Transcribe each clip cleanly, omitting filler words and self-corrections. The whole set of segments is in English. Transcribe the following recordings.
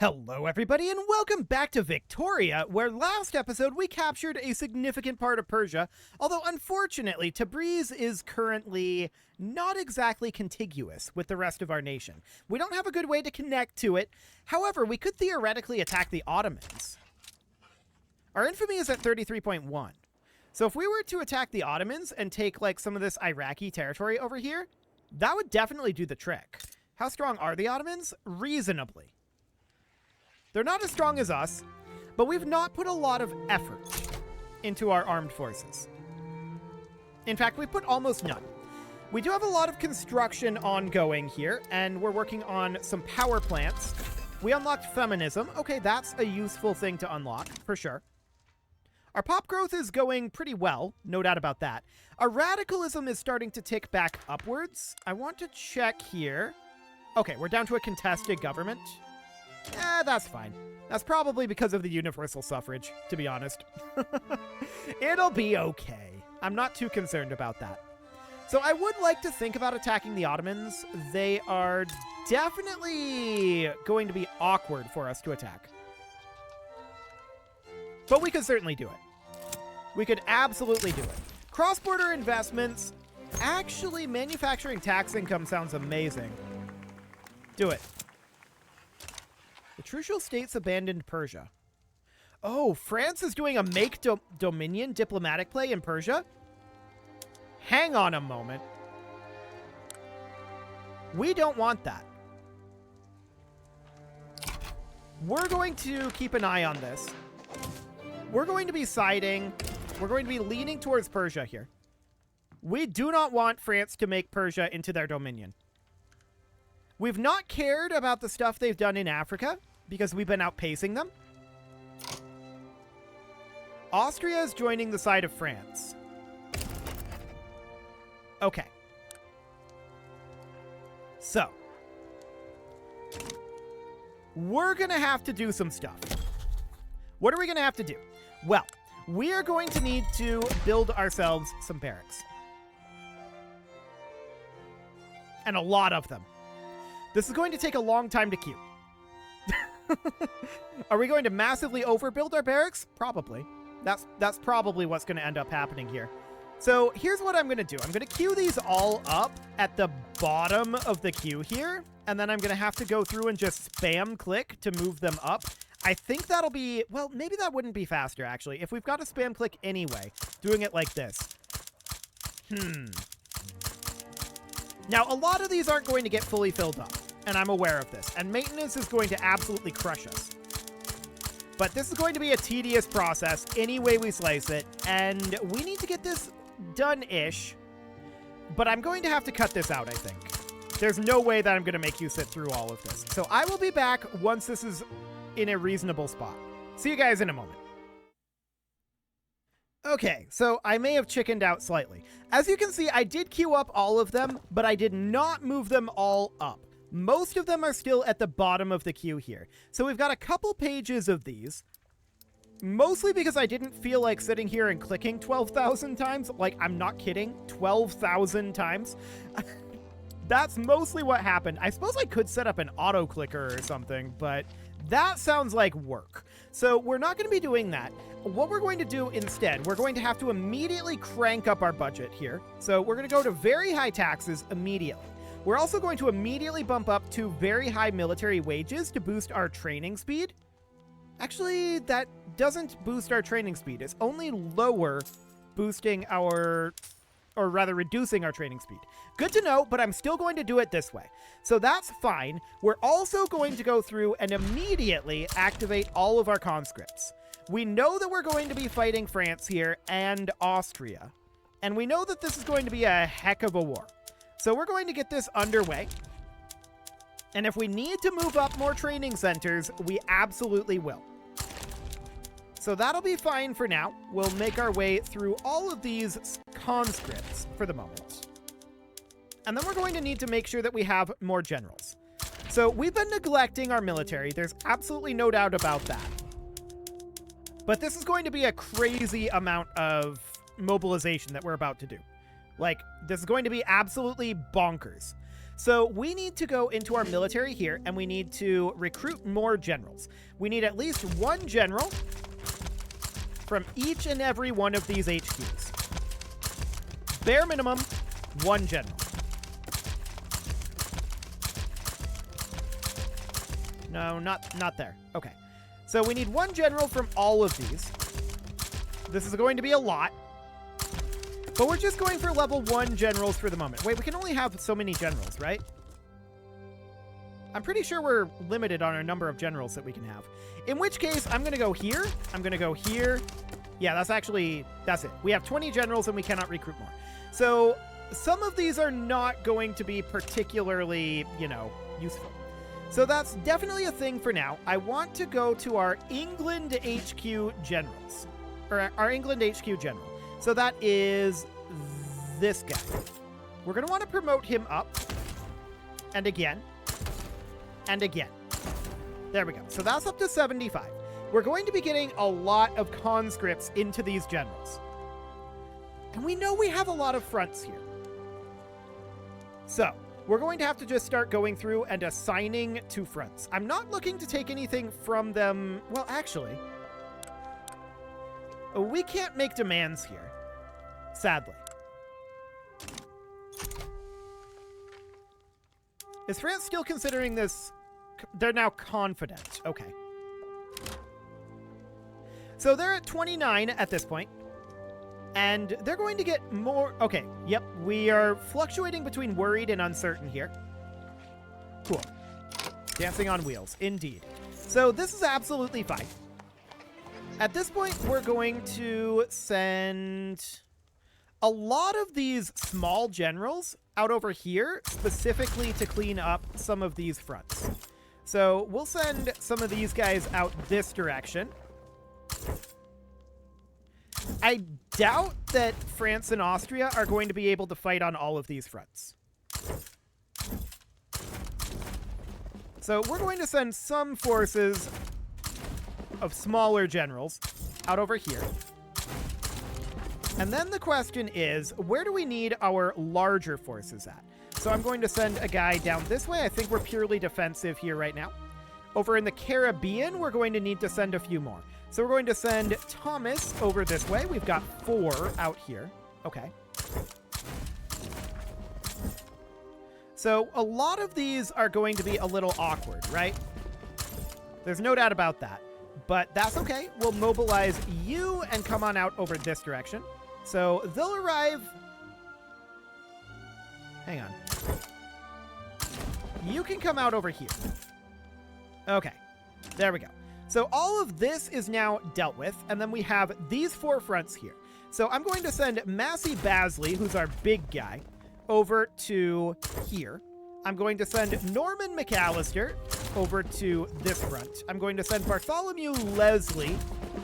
Hello everybody and welcome back to Victoria, where last episode we captured a significant part of Persia, although unfortunately Tabriz is currently not exactly contiguous with the rest of our nation. We don't have a good way to connect to it. However, we could theoretically attack the Ottomans. Our infamy is at 33.1. So if we were to attack the Ottomans and take like some of this Iraqi territory over here, that would definitely do the trick. How strong are the Ottomans? Reasonably. They're not as strong as us, but we've not put a lot of effort into our armed forces. In fact, we put almost none. We do have a lot of construction ongoing here, and we're working on some power plants. We unlocked feminism. Okay, that's a useful thing to unlock, for sure. Our pop growth is going pretty well, no doubt about that. Our radicalism is starting to tick back upwards. I want to check here. Okay, we're down to a contested government. That's fine. That's probably because of the universal suffrage, to be honest. It'll be okay. I'm not too concerned about that. So I would like to think about attacking the Ottomans. They are definitely going to be awkward for us to attack. But we could certainly do it. We could absolutely do it. Cross-border investments. Actually, manufacturing tax income sounds amazing. Do it. The Trucial States abandoned Persia. Oh, France is doing a make Dominion diplomatic play in Persia? Hang on a moment. We don't want that. We're going to keep an eye on this. We're going to be siding. We're going to be leaning towards Persia here. We do not want France to make Persia into their dominion. We've not cared about the stuff they've done in Africa because we've been outpacing them. Austria is joining the side of France. Okay. So, we're going to have to do some stuff. What are we going to have to do? Well, we are going to need to build ourselves some barracks. And a lot of them. This is going to take a long time to queue. Are we going to massively overbuild our barracks? Probably. That's probably what's going to end up happening here. So here's what I'm going to do. I'm going to queue these all up at the bottom of the queue here. And then I'm going to have to go through and just spam click to move them up. I think that'll be, well, maybe that wouldn't be faster, actually. If we've got to spam click anyway, doing it like this. Now, a lot of these aren't going to get fully filled up, and I'm aware of this, and maintenance is going to absolutely crush us. But this is going to be a tedious process any way we slice it, and we need to get this done-ish, but I'm going to have to cut this out, I think. There's no way that I'm going to make you sit through all of this. So I will be back once this is in a reasonable spot. See you guys in a moment. Okay, so I may have chickened out slightly. As you can see, I did queue up all of them, but I did not move them all up. Most of them are still at the bottom of the queue here. So we've got a couple pages of these, mostly because I didn't feel like sitting here and clicking 12,000 times. Like, I'm not kidding, 12,000 times. That's mostly what happened. I suppose I could set up an auto clicker or something, but that sounds like work. So we're not going to be doing that. What we're going to do instead, we're going to have to immediately crank up our budget here. So we're going to go to very high taxes immediately. We're also going to immediately bump up to very high military wages to boost our training speed. Actually, that doesn't boost our training speed. It's only lower boosting our, or rather reducing our training speed. Good to know, but I'm still going to do it this way. So that's fine. We're also going to go through and immediately activate all of our conscripts. We know that we're going to be fighting France here and Austria. And we know that this is going to be a heck of a war. So we're going to get this underway. And if we need to move up more training centers, we absolutely will. So that'll be fine for now. We'll make our way through all of these conscripts for the moment. And then we're going to need to make sure that we have more generals. So we've been neglecting our military. There's absolutely no doubt about that. But this is going to be a crazy amount of mobilization that we're about to do. Like, this is going to be absolutely bonkers. So we need to go into our military here, and we need to recruit more generals. We need at least one general from each and every one of these HQs. Bare minimum, one general. No, not there. Okay. So we need one general from all of these. This is going to be a lot. But we're just going for level 1 generals for the moment. Wait, we can only have so many generals, right? I'm pretty sure we're limited on our number of generals that we can have. In which case, I'm going to go here. I'm going to go here. Yeah, that's it. We have 20 generals and we cannot recruit more. So some of these are not going to be particularly, useful. So that's definitely a thing for now. I want to go to our England HQ generals. Or our England HQ general. So that is this guy. We're going to want to promote him up. And again. And again. There we go. So that's up to 75. We're going to be getting a lot of conscripts into these generals. And we know we have a lot of fronts here. So we're going to have to just start going through and assigning to fronts. I'm not looking to take anything from them. Well, actually, we can't make demands here. Sadly. Is France still considering this? They're now confident. Okay. So they're at 29 at this point. And they're going to get more. Okay. Yep. We are fluctuating between worried and uncertain here. Cool. Dancing on wheels. Indeed. So this is absolutely fine. At this point, we're going to send a lot of these small generals out over here specifically to clean up some of these fronts. So we'll send some of these guys out this direction. I doubt that France and Austria are going to be able to fight on all of these fronts. So we're going to send some forces of smaller generals out over here. And then the question is, where do we need our larger forces at? So I'm going to send a guy down this way. I think we're purely defensive here right now. Over in the Caribbean, we're going to need to send a few more. So we're going to send Thomas over this way. We've got 4 out here. Okay. So a lot of these are going to be a little awkward, right? There's no doubt about that. But that's okay. We'll mobilize you and come on out over this direction. So they'll arrive. Hang on. You can come out over here. Okay. There we go. So all of this is now dealt with. And then we have these 4 fronts here. So I'm going to send Massey Basley, who's our big guy, over to here. I'm going to send Norman McAllister over to this front. I'm going to send Bartholomew Leslie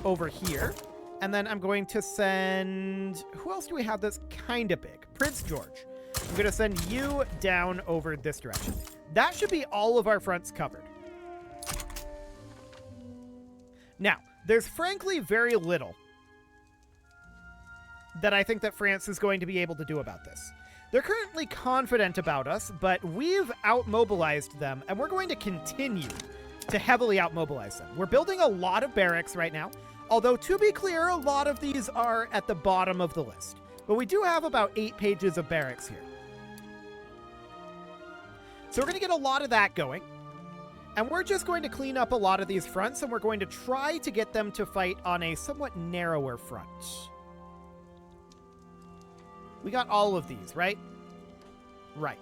over here. And then I'm going to send... Who else do we have that's kind of big? Prince George. I'm going to send you down over this direction. That should be all of our fronts covered. Now, there's frankly very little that I think that France is going to be able to do about this. They're currently confident about us, but we've outmobilized them, and we're going to continue to heavily outmobilize them. We're building a lot of barracks right now, although to be clear, a lot of these are at the bottom of the list. But we do have about 8 pages of barracks here. So we're going to get a lot of that going. And we're just going to clean up a lot of these fronts, and we're going to try to get them to fight on a somewhat narrower front. We got all of these, right? Right.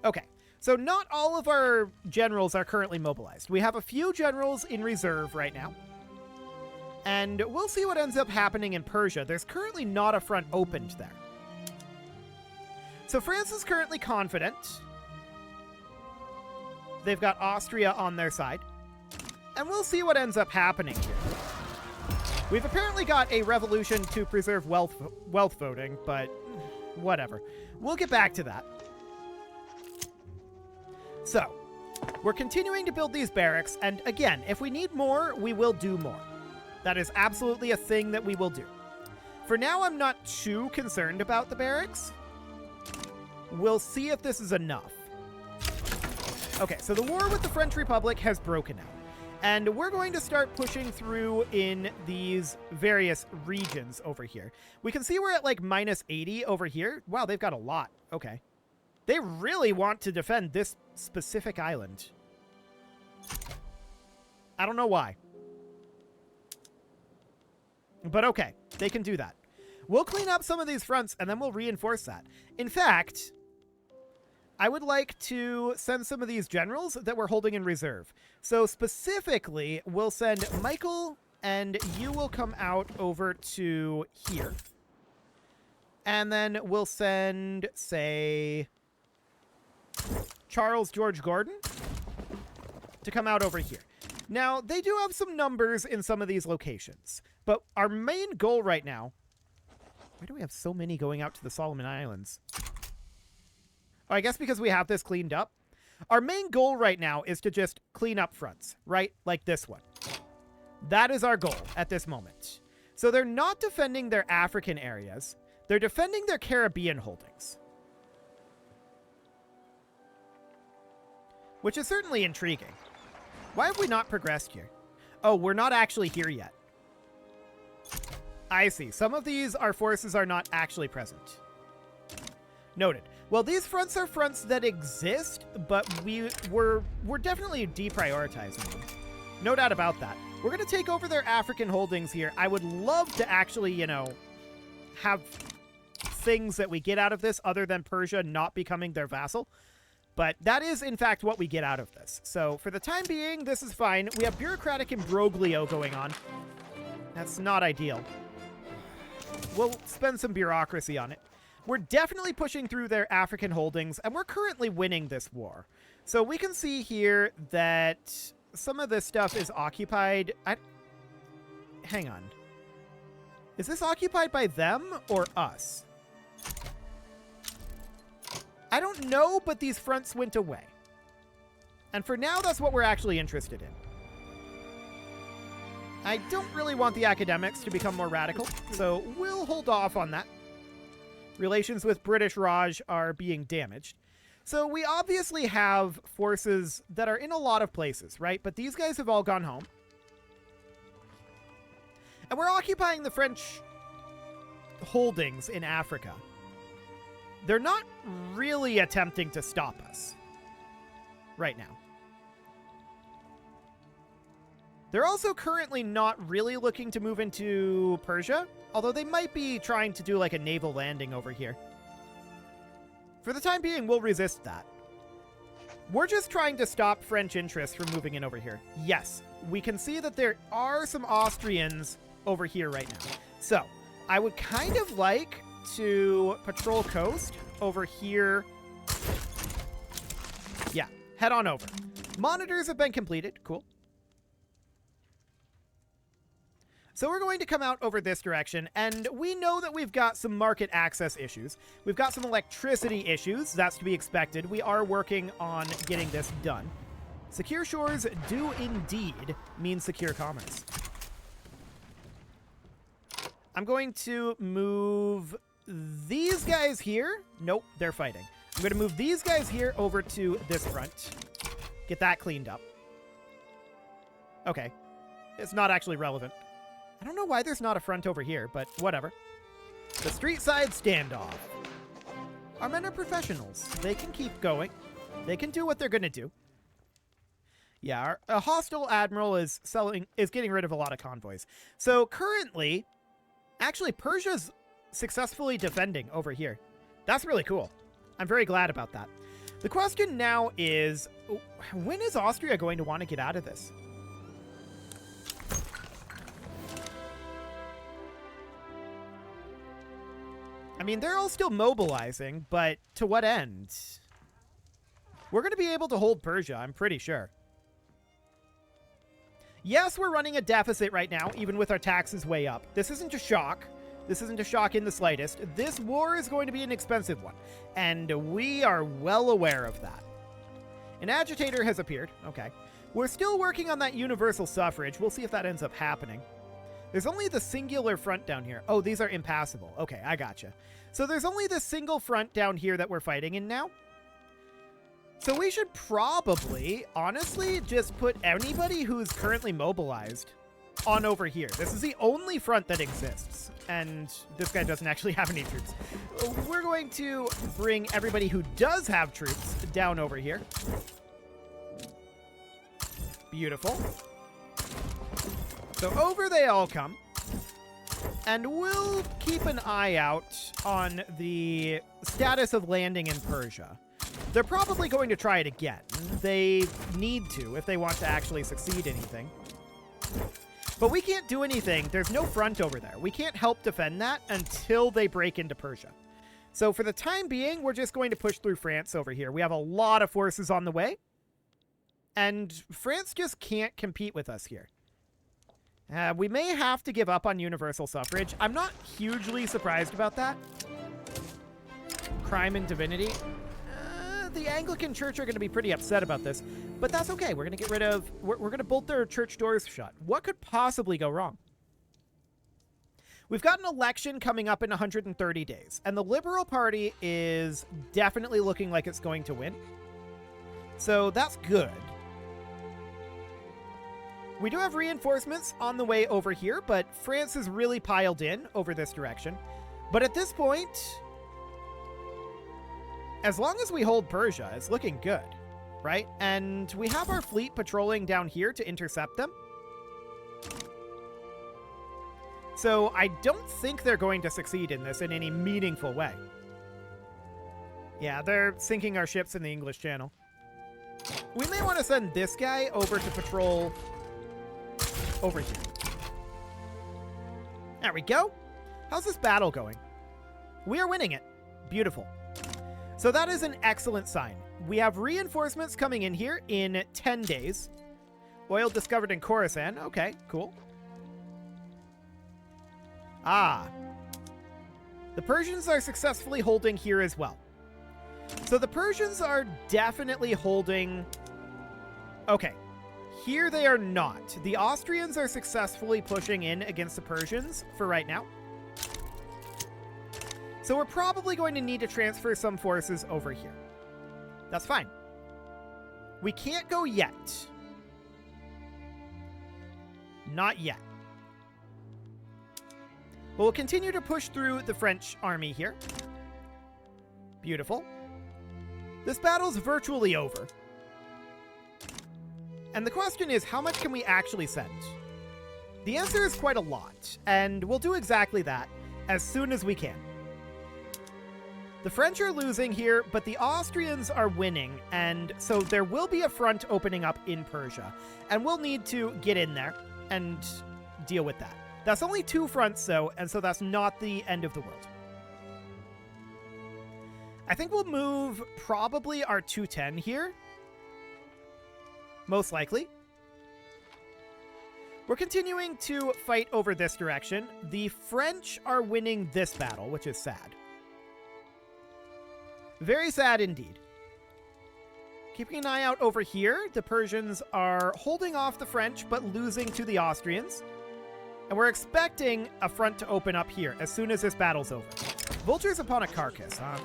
Okay. So not all of our generals are currently mobilized. We have a few generals in reserve right now. And we'll see what ends up happening in Persia. There's currently not a front opened there. So France is currently confident. They've got Austria on their side. And we'll see what ends up happening here. We've apparently got a revolution to preserve wealth voting, but whatever. We'll get back to that. So, we're continuing to build these barracks, and again, if we need more, we will do more. That is absolutely a thing that we will do. For now, I'm not too concerned about the barracks. We'll see if this is enough. Okay, so the war with the French Republic has broken out. And we're going to start pushing through in these various regions over here. We can see we're at like minus 80 over here. Wow, they've got a lot. Okay. They really want to defend this specific island. I don't know why. But okay, they can do that. We'll clean up some of these fronts and then we'll reinforce that. In fact, I would like to send some of these generals that we're holding in reserve. So specifically, we'll send Michael, and you will come out over to here. And then we'll send, say, Charles George Gordon to come out over here. Now, they do have some numbers in some of these locations, but our main goal right now... Why do we have so many going out to the Solomon Islands? I guess because we have this cleaned up. Our main goal right now is to just clean up fronts, right? Like this one. That is our goal at this moment. So they're not defending their African areas. They're defending their Caribbean holdings. Which is certainly intriguing. Why have we not progressed here? Oh, we're not actually here yet. I see. Some of these, our forces are not actually present. Noted. Well, these fronts are fronts that exist, but we're definitely deprioritizing them. No doubt about that. We're going to take over their African holdings here. I would love to actually, you know, have things that we get out of this other than Persia not becoming their vassal. But that is, in fact, what we get out of this. So for the time being, this is fine. We have bureaucratic imbroglio going on. That's not ideal. We'll spend some bureaucracy on it. We're definitely pushing through their African holdings, and we're currently winning this war. So we can see here that some of this stuff is occupied. Hang on. Is this occupied by them or us? I don't know, but these fronts went away. And for now, that's what we're actually interested in. I don't really want the academics to become more radical, so we'll hold off on that. Relations with British Raj are being damaged. So we obviously have forces that are in a lot of places, right? But these guys have all gone home. And we're occupying the French holdings in Africa. They're not really attempting to stop us right now. They're also currently not really looking to move into Persia, although they might be trying to do like a naval landing over here. For the time being, we'll resist that. We're just trying to stop French interests from moving in over here. Yes, we can see that there are some Austrians over here right now. So, I would kind of like to patrol coast over here. Yeah, head on over. Monitors have been completed. Cool. So we're going to come out over this direction, and we know that we've got some market access issues. We've got some electricity issues. That's to be expected. We are working on getting this done. Secure shores do indeed mean secure commerce. I'm going to move these guys here. Nope, they're fighting. I'm going to move these guys here over to this front. Get that cleaned up. Okay. It's not actually relevant. I don't know why there's not a front over here, but whatever. The street side standoff. Our men are professionals. They can keep going. They can do what they're going to do. Yeah, a hostile admiral is getting rid of a lot of convoys. So currently, actually, Persia's successfully defending over here. That's really cool. I'm very glad about that. The question now is, when is Austria going to want to get out of this? I mean, they're all still mobilizing, but to what end? We're going to be able to hold Persia, I'm pretty sure. Yes, we're running a deficit right now, even with our taxes way up. This isn't a shock. This isn't a shock in the slightest. This war is going to be an expensive one, and we are well aware of that. An agitator has appeared. Okay. We're still working on that universal suffrage. We'll see if that ends up happening. There's only the singular front down here. Oh, these are impassable. Okay, I gotcha. So there's only the single front down here that we're fighting in now. So we should probably, honestly, just put anybody who's currently mobilized on over here. This is the only front that exists, and this guy doesn't actually have any troops. We're going to bring everybody who does have troops down over here. Beautiful. So over they all come. And we'll keep an eye out on the status of landing in Persia. They're probably going to try it again. They need to if they want to actually succeed anything. But we can't do anything. There's no front over there. We can't help defend that until they break into Persia. So for the time being, we're just going to push through France over here. We have a lot of forces on the way. And France just can't compete with us here. We may have to give up on universal suffrage. I'm not hugely surprised about that. Crime and divinity. The Anglican Church are going to be pretty upset about this, but that's okay. We're going to get rid of... We're going to bolt their church doors shut. What could possibly go wrong? We've got an election coming up in 130 days, and the Liberal Party is definitely looking like it's going to win. So that's good. We do have reinforcements on the way over here, but France is really piled in over this direction. But at this point, as long as we hold Persia, it's looking good, right? And we have our fleet patrolling down here to intercept them. So I don't think they're going to succeed in this in any meaningful way. Yeah, they're sinking our ships in the English Channel. We may want to send this guy over to patrol over here. There we go. How's this battle going? We are winning it. Beautiful. So that is an excellent sign. We have reinforcements coming in here in 10 days. Oil discovered in Khorasan. Okay, cool. Ah. The Persians are successfully holding here as well. So the Persians are definitely holding... Okay. Here they are not. The Austrians are successfully pushing in against the Persians for right now. So we're probably going to need to transfer some forces over here. That's fine. We can't go yet. Not yet. But we'll continue to push through the French army here. Beautiful. This battle's virtually over. And the question is, how much can we actually send? The answer is quite a lot, and we'll do exactly that as soon as we can. The French are losing here, but the Austrians are winning, and so there will be a front opening up in Persia, and we'll need to get in there and deal with that. That's only 2 fronts, though, and so that's not the end of the world. I think we'll move probably our 210 here. Most likely. We're continuing to fight over this direction. The French are winning this battle, which is sad. Very sad indeed. Keeping an eye out over here, the Persians are holding off the French, but losing to the Austrians. And we're expecting a front to open up here as soon as this battle's over. Vultures upon a carcass, huh?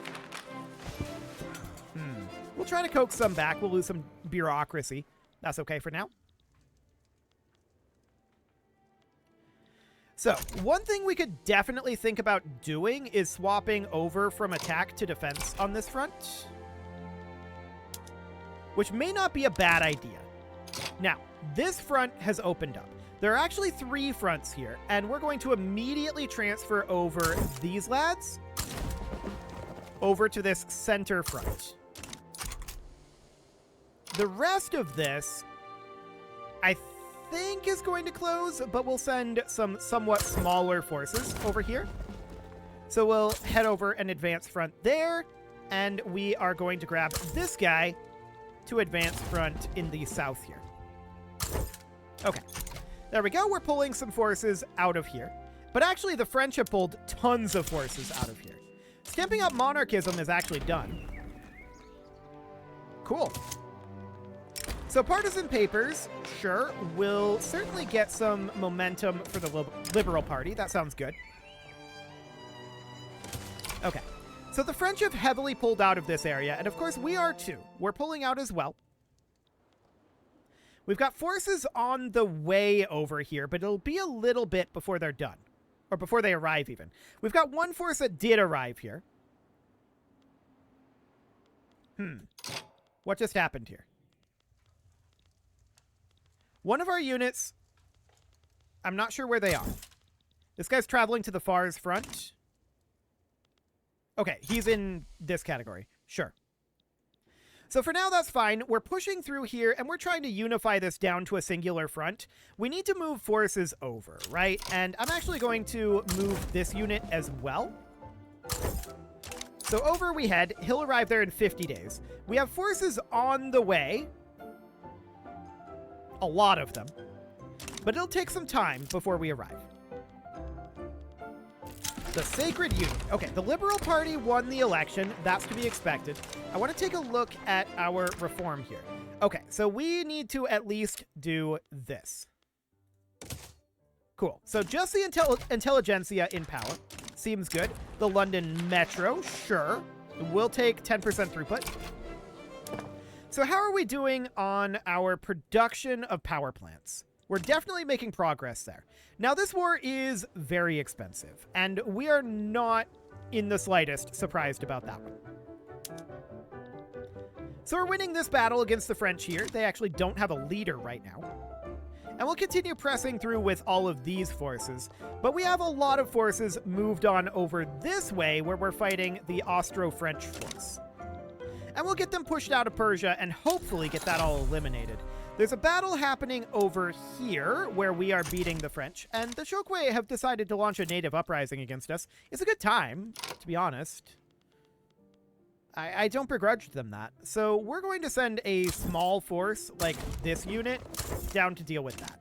We'll try to coax some back. We'll lose some bureaucracy. That's okay for now. So, one thing we could definitely think about doing is swapping over from attack to defense on this front. Which may not be a bad idea. Now, this front has opened up. There are actually 3 fronts here, and we're going to immediately transfer over these lads over to this center front. The rest of this, I think, is going to close, but we'll send some somewhat smaller forces over here. So we'll head over an advance front there, and we are going to grab this guy to advance front in the south here. Okay, there we go. We're pulling some forces out of here. But actually, the French have pulled tons of forces out of here. Stamping up monarchism is actually done. Cool. So partisan papers, sure, will certainly get some momentum for the Liberal Party. That sounds good. Okay. So the French have heavily pulled out of this area, and of course we are too. We're pulling out as well. We've got forces on the way over here, but it'll be a little bit before they're done. Or before they arrive, even. We've got one force that did arrive here. What just happened here? One of our units... I'm not sure where they are. This guy's traveling to the Far's front. Okay, he's in this category. Sure. So for now, that's fine. We're pushing through here, and we're trying to unify this down to a singular front. We need to move forces over, right? And I'm actually going to move this unit as well. So over we head. He'll arrive there in 50 days. We have forces on the way. A lot of them. But it'll take some time before we arrive. The Sacred Union. Okay, the Liberal Party won the election. That's to be expected. I want to take a look at our reform here. Okay, so we need to at least do this. Cool. So just the intelligentsia in power. Seems good. The London Metro, sure. We'll take 10% throughput. So how are we doing on our production of power plants? We're definitely making progress there. Now, this war is very expensive, and we are not in the slightest surprised about that one. So we're winning this battle against the French here. They actually don't have a leader right now. And we'll continue pressing through with all of these forces, but we have a lot of forces moved on over this way where we're fighting the Austro-French force. And we'll get them pushed out of Persia and hopefully get that all eliminated. There's a battle happening over here where we are beating the French, and the Chokwe have decided to launch a native uprising against us. It's a good time, to be honest. I don't begrudge them that. So we're going to send a small force, like this unit, down to deal with that.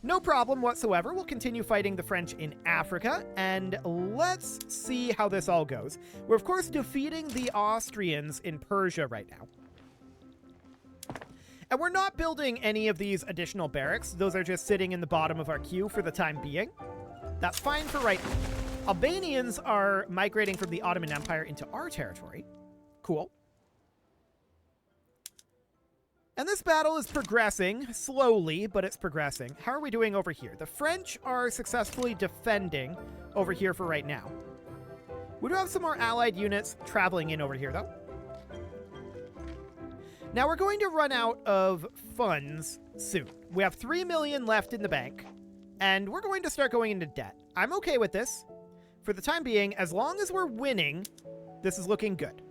No problem whatsoever. We'll continue fighting the French in Africa, and let's see how this all goes. We're, of course, defeating the Austrians in Persia right now. And we're not building any of these additional barracks. Those are just sitting in the bottom of our queue for the time being. That's fine for right now. Albanians are migrating from the Ottoman Empire into our territory. Cool. And this battle is progressing slowly, but it's progressing. How are we doing over here? The French are successfully defending over here for right now. We do have some more allied units traveling in over here, though. Now we're going to run out of funds soon. We have 3 million left in the bank, and we're going to start going into debt. I'm okay with this. For the time being, as long as we're winning, this is looking good.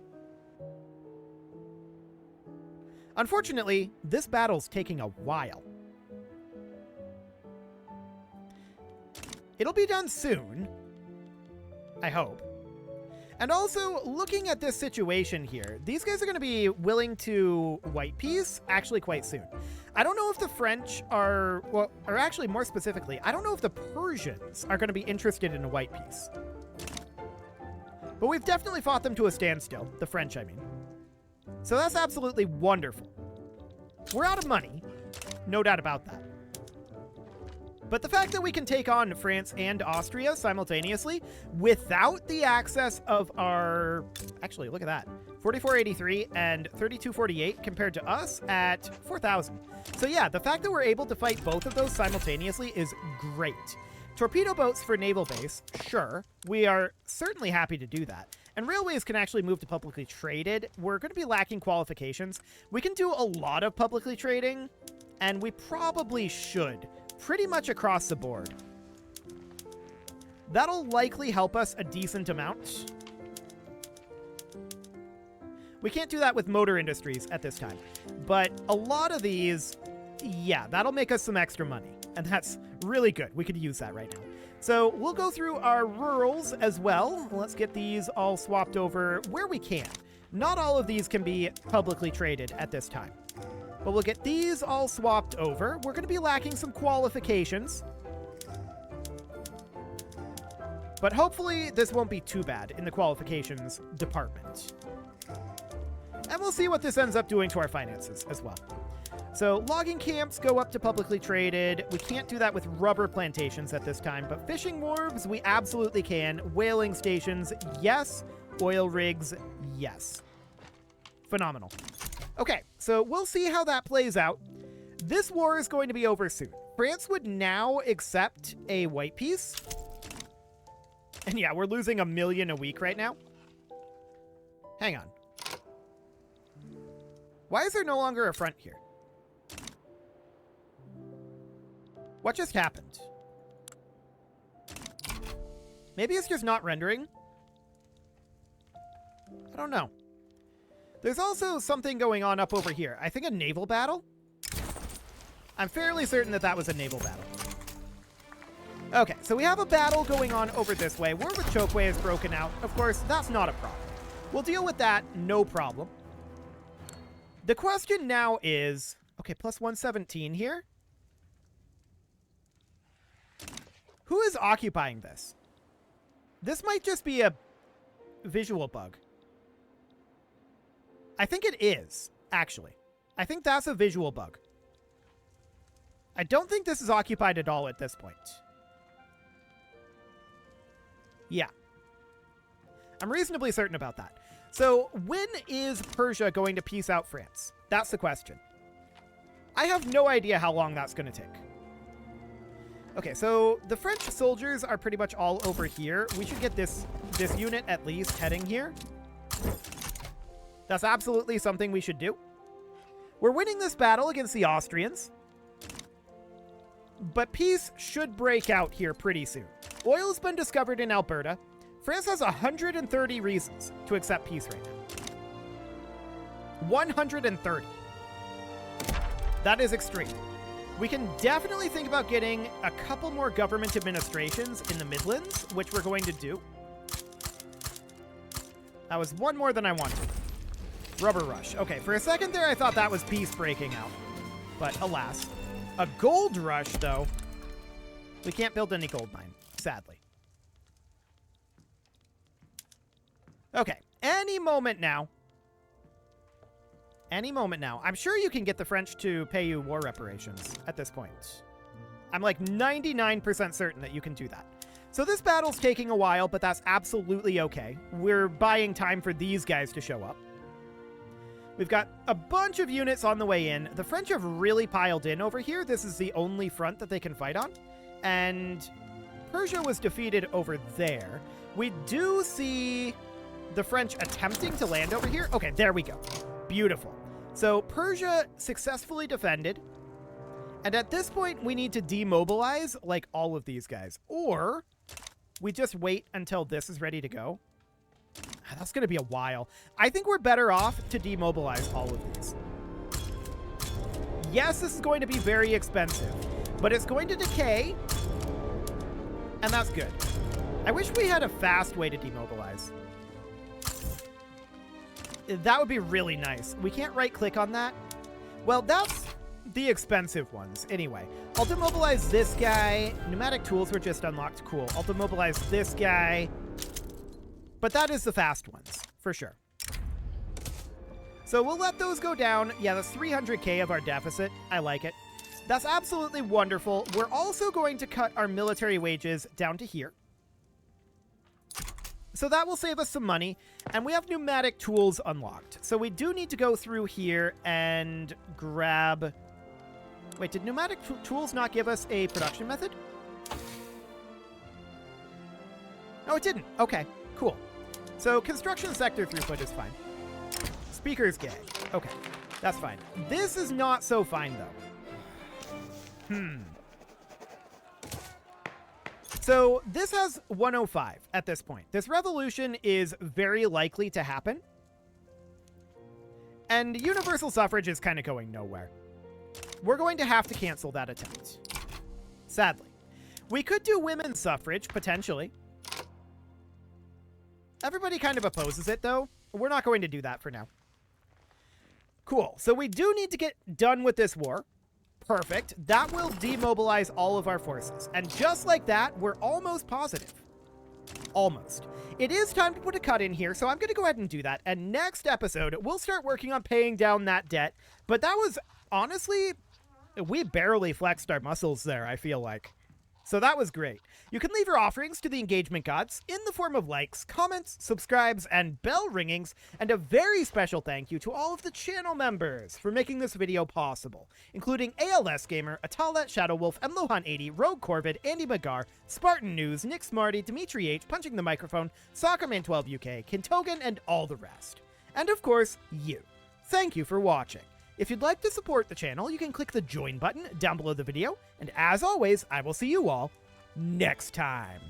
Unfortunately, this battle's taking a while. It'll be done soon, I hope. And also, looking at this situation here, these guys are going to be willing to white peace actually quite soon. I don't know if the French are, well, or actually more specifically, I don't know if the Persians are going to be interested in a white peace. But we've definitely fought them to a standstill, the French, I mean. So that's absolutely wonderful. We're out of money, no doubt about that. But the fact that we can take on France and Austria simultaneously without the access of our... Actually, look at that. 4483 and 3248 compared to us at 4,000. So yeah, the fact that we're able to fight both of those simultaneously is great. Torpedo boats for naval base, sure. We are certainly happy to do that. And railways can actually move to publicly traded. We're going to be lacking qualifications. We can do a lot of publicly trading, and we probably should. Pretty much across the board. That'll likely help us a decent amount. We can't do that with motor industries at this time. But a lot of these, yeah, that'll make us some extra money. And that's really good. We could use that right now. So we'll go through our rurals as well. Let's get these all swapped over where we can. Not all of these can be publicly traded at this time. But we'll get these all swapped over. We're going to be lacking some qualifications. But hopefully this won't be too bad in the qualifications department. And we'll see what this ends up doing to our finances as well. So logging camps go up to publicly traded. We can't do that with rubber plantations at this time, but fishing wharves, we absolutely can. Whaling stations, yes. Oil rigs, yes. Phenomenal. Okay, so we'll see how that plays out. This war is going to be over soon. France would now accept a white peace. And yeah, we're losing 1 million a week right now. Hang on. Why is there no longer a front here? What just happened? Maybe it's just not rendering? I don't know. There's also something going on up over here. I think a naval battle? I'm fairly certain that that was a naval battle. Okay, so we have a battle going on over this way. War with Chokwe is broken out. Of course, that's not a problem. We'll deal with that, no problem. The question now is... Okay, plus 117 here. Who is occupying this? This might just be a visual bug. I think it is, actually. I think that's a visual bug. I don't think this is occupied at all at this point. Yeah. I'm reasonably certain about that. So when is Persia going to peace out France? That's the question. I have no idea how long that's going to take. Okay, so the French soldiers are pretty much all over here. We should get this unit at least heading here. That's absolutely something we should do. We're winning this battle against the Austrians. But peace should break out here pretty soon. Oil has been discovered in Alberta. France has 130 reasons to accept peace right now. 130. That is extreme. We can definitely think about getting a couple more government administrations in the Midlands, which we're going to do. That was one more than I wanted. Rubber rush. Okay, for a second there, I thought that was peace breaking out. But alas. A gold rush, though. We can't build any gold mine, sadly. Okay, any moment now. Any moment now. I'm sure you can get the French to pay you war reparations at this point. I'm like 99% certain that you can do that. So this battle's taking a while, but that's absolutely okay. We're buying time for these guys to show up. We've got a bunch of units on the way in. The French have really piled in over here. This is the only front that they can fight on. And Persia was defeated over there. We do see the French attempting to land over here. Okay, there we go. Beautiful. So Persia successfully defended. And at this point, we need to demobilize like all of these guys. Or we just wait until this is ready to go. That's going to be a while. I think we're better off to demobilize all of these. Yes, this is going to be very expensive, but it's going to decay, and that's good. I wish we had a fast way to demobilize. That would be really nice. We can't right-click on that. Well, that's the expensive ones. Anyway, I'll demobilize this guy. Pneumatic tools were just unlocked. Cool. I'll demobilize this guy. But that is the fast ones, for sure. So we'll let those go down. Yeah, that's 300k of our deficit. I like it. That's absolutely wonderful. We're also going to cut our military wages down to here. So that will save us some money. And we have pneumatic tools unlocked. So we do need to go through here and grab... Wait, did pneumatic tools not give us a production method? No, it didn't. Okay, cool. So construction sector throughput is fine. Speakers gag. Okay, that's fine. This is not so fine, though. So this has 105 at this point. This revolution is very likely to happen. And universal suffrage is kind of going nowhere. We're going to have to cancel that attempt. Sadly. We could do women's suffrage, potentially. Everybody kind of opposes it, though. We're not going to do that for now. Cool. So we do need to get done with this war. Perfect. That will demobilize all of our forces. And just like that, we're almost positive. Almost. It is time to put a cut in here, so I'm going to go ahead and do that. And next episode, we'll start working on paying down that debt. But that was honestly, we barely flexed our muscles there, I feel like. So that was great. You can leave your offerings to the engagement gods in the form of likes, comments, subscribes, and bell ringings, and a very special thank you to all of the channel members for making this video possible, including ALS Gamer, Atalet, Shadowwolf, Mlohan80, Rogue Corvid, Andy Magar, Spartan News, Nick Smarty, Dimitri H, Punching the Microphone, Soccerman12UK, Kintogan, and all the rest. And of course, you. Thank you for watching. If you'd like to support the channel, you can click the join button down below the video, and as always, I will see you all next time.